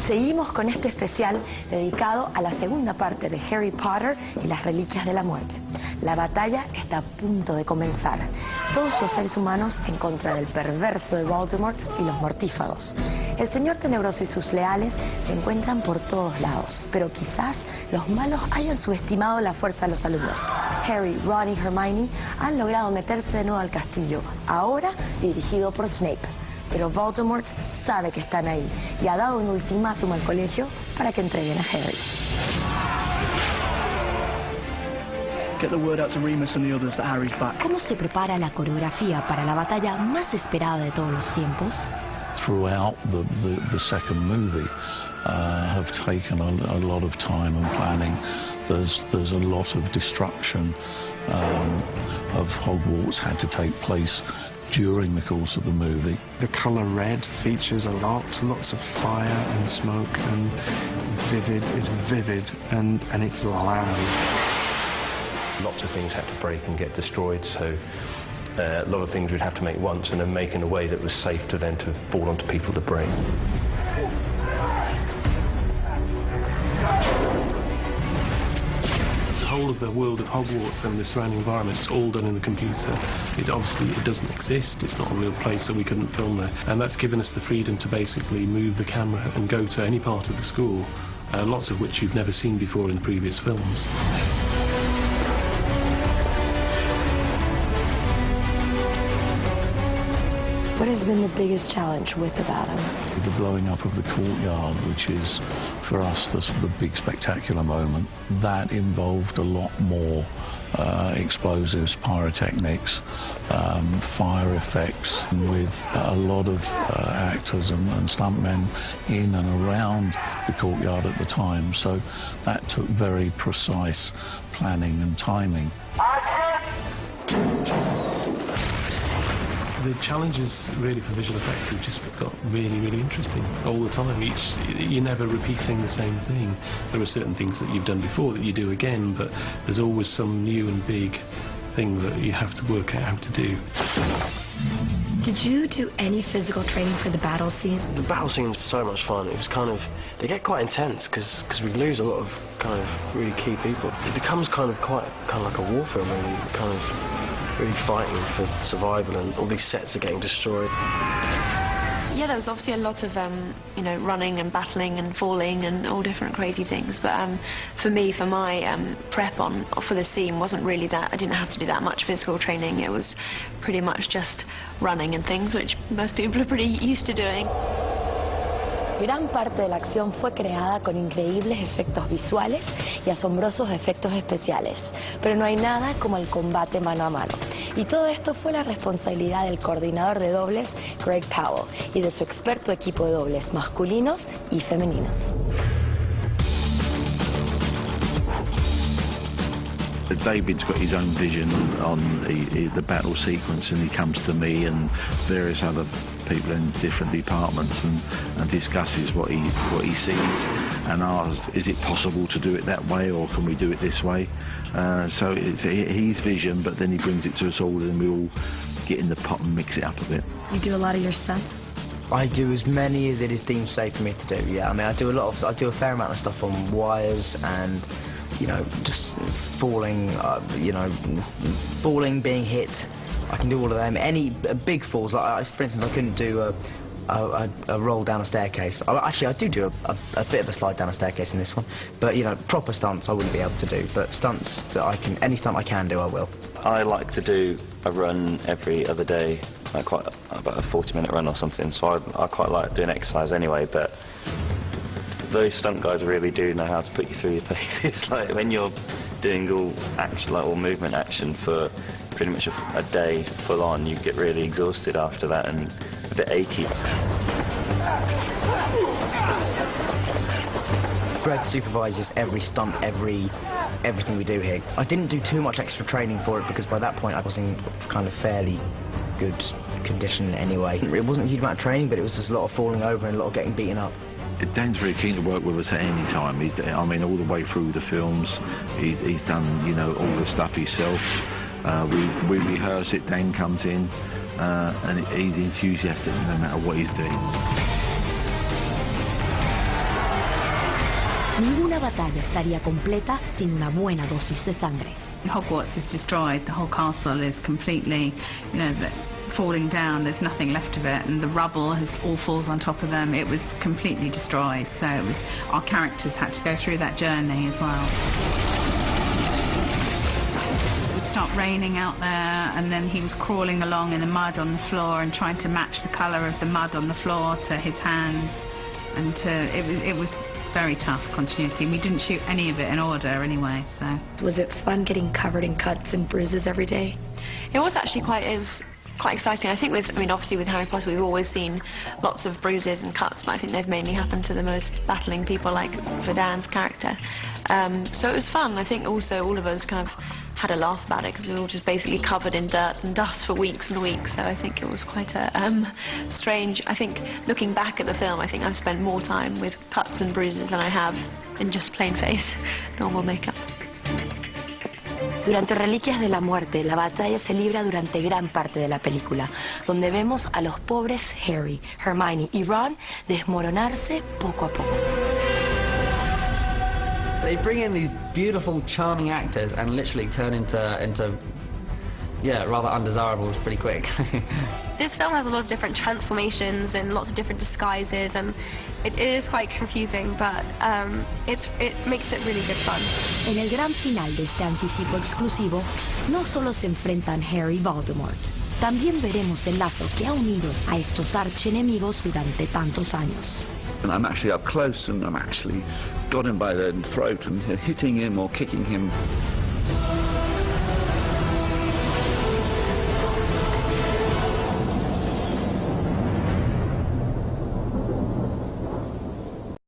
Seguimos con este especial dedicado a la segunda parte de Harry Potter y las reliquias de la muerte. La batalla está a punto de comenzar. Todos los seres humanos en contra del perverso de Voldemort y los mortífagos. El Señor Tenebroso y sus leales se encuentran por todos lados, pero quizás los malos hayan subestimado la fuerza de los alumnos. Harry, Ron y Hermione han logrado meterse de nuevo al castillo, ahora dirigido por Snape. Pero Voldemort sabe que están ahí y ha dado un ultimátum al colegio para que entreguen a Harry. ¿Cómo se prepara la coreografía para la batalla más esperada de todos los tiempos? Throughout the second movie have taken a lot of time and planning. There's a lot of destruction of Hogwarts had to take place during the course of the movie. The colour red features a lot, lots of fire and smoke and vivid, it's vivid and it's loud. Lots of things had to break and get destroyed, so a lot of things we'd have to make once and then make in a way that was safe to then to fall onto people to break. The whole of the world of Hogwarts and the surrounding environment, it's all done in the computer. It doesn't exist, it's not a real place, so we couldn't film there. And that's given us the freedom to basically move the camera and go to any part of the school, lots of which you've never seen before in the previous films. What has been the biggest challenge with the battle? The blowing up of the courtyard, which is, for us, the big spectacular moment. That involved a lot more explosives, pyrotechnics, fire effects, with a lot of actors and stuntmen in and around the courtyard at the time. So that took very precise planning and timing. The challenges really for visual effects have just got really interesting all the time. You're never repeating the same thing. There are certain things that you've done before that you do again, but there's always some new and big thing that you have to work out how to do. Did you do any physical training for the battle scenes? The battle scenes are so much fun. It was they get quite intense because we lose a lot of really key people. It becomes kind of like a war film, really, really fighting for survival, and all these sets are getting destroyed. Yeah, there was obviously a lot of, running and battling and falling and all different crazy things. But for me, for my prep for the scene wasn't really that. I didn't have to do that much physical training. It was pretty much just running and things, which most people are pretty used to doing. Gran parte de la acción fue creada con increíbles efectos visuales y asombrosos efectos especiales, pero no hay nada como el combate mano a mano. Y todo esto fue la responsabilidad del coordinador de dobles, Greg Powell, y de su experto equipo de dobles masculinos y femeninos. David's got his own vision on the battle sequence, and he comes to me and various other people in different departments and discusses what he sees and asks, is it possible to do it that way, or can we do it this way? So it's his vision, but then he brings it to us all, and we all get in the pot and mix it up a bit. You do a lot of your stunts? I do as many as it is deemed safe for me to do. Yeah, I mean, I do a fair amount of stuff on wires and, just falling, falling, being hit. I can do all of them. Any big falls, like for instance, I couldn't do a roll down a staircase. Actually, I do a bit of a slide down a staircase in this one, but proper stunts I wouldn't be able to do. But stunts that any stunt I can do, I will. I like to do a run every other day, about a 40-minute run or something. So I quite like doing exercise anyway. But those stunt guys really do know how to put you through your paces. Like when you're doing all action, all movement action for pretty much a day full on, you get really exhausted after that and a bit achy. Greg supervises every stunt, everything we do here. I didn't do too much extra training for it because by that point I was in fairly good condition anyway. It wasn't a huge amount of training, but it was just a lot of falling over and a lot of getting beaten up. Dan's very keen to work with us at any time. All the way through the films, he's done, all the stuff himself. We rehearse it, Dan comes in, and he's enthusiastic no matter what he's doing. Ninguna batalla estaría completa sin una buena dosis de sangre. Hogwarts is destroyed, the whole castle is completely, falling down, there's nothing left of it, and the rubble all falls on top of them. It was completely destroyed, so our characters had to go through that journey as well. It would start raining out there, and then he was crawling along in the mud on the floor and trying to match the colour of the mud on the floor to his hands, and it was very tough continuity. We didn't shoot any of it in order anyway, so. Was it fun getting covered in cuts and bruises every day? It was actually quite exciting. I think obviously with Harry Potter we've always seen lots of bruises and cuts, but I think they've mainly happened to the most battling people, like Verdan's character. So it was fun. I think also all of us kind of had a laugh about it because we were all just basically covered in dirt and dust for weeks and weeks, so I think it was quite strange. I think looking back at the film, I think I've spent more time with cuts and bruises than I have in just plain face, normal makeup. Durante Reliquias de la Muerte, la batalla se libra durante gran parte de la película, donde vemos a los pobres Harry, Hermione y Ron desmoronarse poco a poco. They bring in these beautiful, charming actors and literally turn into rather undesirables pretty quick. This film has a lot of different transformations and lots of different disguises, and it is quite confusing, but it makes it really good fun. En el gran final de este anticipo exclusivo, no solo se enfrentan Harry y Voldemort, también veremos el lazo que ha unido a estos archienemigos durante tantos años. And I'm actually up close, and I'm actually got him by the throat and hitting him or kicking him.